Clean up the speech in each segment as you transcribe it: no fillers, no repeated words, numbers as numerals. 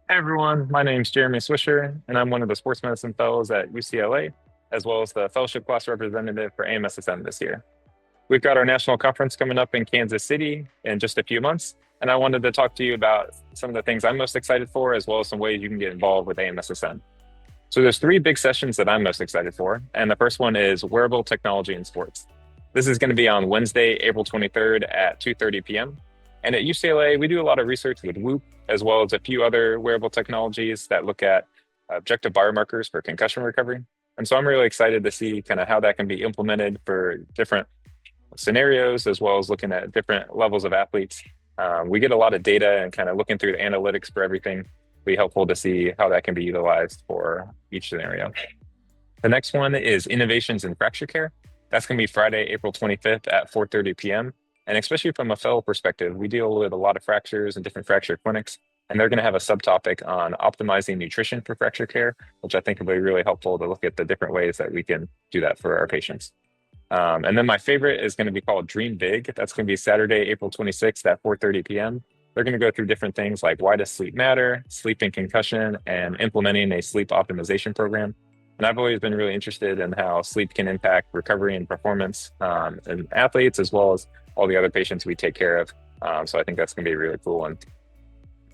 Hey everyone, my name's Jeremy Swisher, and I'm one of the sports medicine fellows at UCLA, as well as the fellowship class representative for AMSSM this year. We've got our national conference coming up in Kansas City in just a few months, and I wanted to talk to you about some of the things I'm most excited for, as well as some ways you can get involved with AMSSM. So there's three big sessions that I'm most excited for, and the first one is wearable technology in sports. This is going to be on Wednesday, April 23rd at 2:30 p.m. And at UCLA, we do a lot of research with Whoop, as well as a few other wearable technologies that look at objective biomarkers for concussion recovery. And so I'm really excited to see kind of how that can be implemented for different scenarios, as well as looking at different levels of athletes. We get a lot of data and kind of looking through the analytics for everything. Be helpful to see how that can be utilized for each scenario. The next one is innovations in fracture care. That's going to be Friday, April 25th at 4:30 p.m. And especially from a fellow perspective, we deal with a lot of fractures and different fracture clinics, and they're going to have a subtopic on optimizing nutrition for fracture care, which I think will be really helpful to look at the different ways that we can do that for our patients. And then my favorite is going to be called Dream Big. That's going to be Saturday, April 26th at 4:30 p.m. They're going to go through different things like why does sleep matter, sleep and concussion, and implementing a sleep optimization program. And I've always been really interested in how sleep can impact recovery and performance in athletes, as well as all the other patients we take care of. So I think that's going to be a really cool one.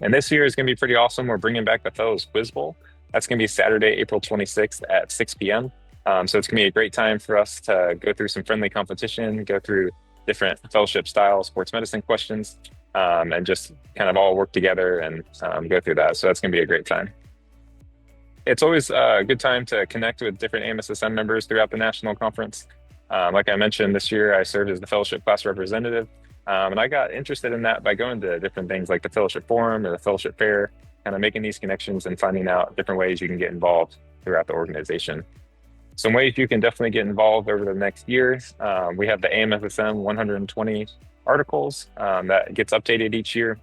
And this year is going to be pretty awesome. We're bringing back the Fellows Quiz Bowl. That's going to be Saturday, April 26th at 6 p.m. So it's going to be a great time for us to go through some friendly competition, go through different fellowship style sports medicine questions, and just kind of all work together and go through that. So that's going to be a great time. It's always a good time to connect with different AMSSM members throughout the national conference. Like I mentioned, this year I served as the fellowship class representative, and I got interested in that by going to different things like the fellowship forum or the fellowship fair, kind of making these connections and finding out different ways you can get involved throughout the organization. Some ways you can definitely get involved over the next year. We have the AMSSM 120 articles that gets updated each year.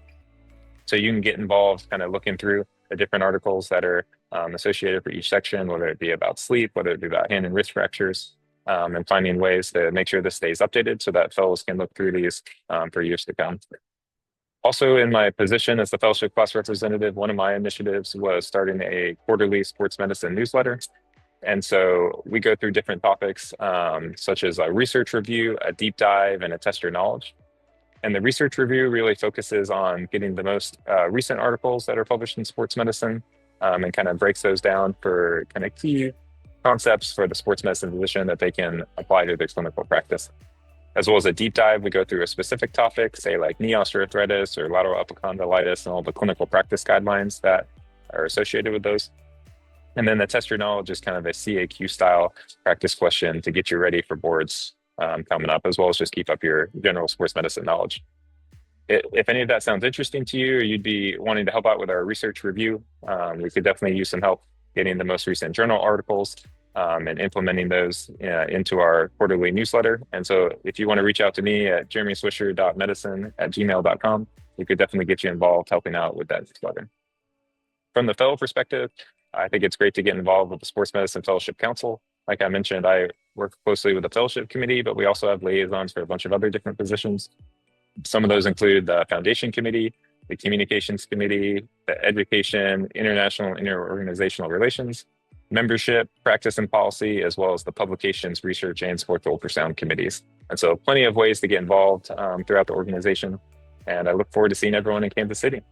So you can get involved kind of looking through the different articles that are associated for each section, whether it be about sleep, whether it be about hand and wrist fractures, and finding ways to make sure this stays updated so that fellows can look through these for years to come. Also, in my position as the fellowship class representative, one of my initiatives was starting a quarterly sports medicine newsletter. And so we go through different topics, such as a research review, a deep dive, and a test your knowledge. And the research review really focuses on getting the most recent articles that are published in sports medicine, and kind of breaks those down for kind of key concepts for the sports medicine physician that they can apply to their clinical practice. As well as a deep dive, we go through a specific topic, say like knee osteoarthritis or lateral epicondylitis, and all the clinical practice guidelines that are associated with those. And then the test your knowledge is kind of a CAQ style practice question to get you ready for boards coming up, as well as just keep up your general sports medicine knowledge. If any of that sounds interesting to you, or you'd be wanting to help out with our research review, we could definitely use some help getting the most recent journal articles and implementing those into our quarterly newsletter. And so if you want to reach out to me at jeremyswisher.medicine@gmail.com, we could definitely get you involved helping out with that newsletter. From the fellow perspective, I think it's great to get involved with the Sports Medicine Fellowship Council. Like I mentioned, I work closely with the fellowship committee, but we also have liaisons for a bunch of other different positions. Some of those include the foundation committee, the communications committee, the education, international and interorganizational relations, membership, practice and policy, as well as the publications, research, and sports ultrasound committees. And so plenty of ways to get involved throughout the organization. And I look forward to seeing everyone in Kansas City.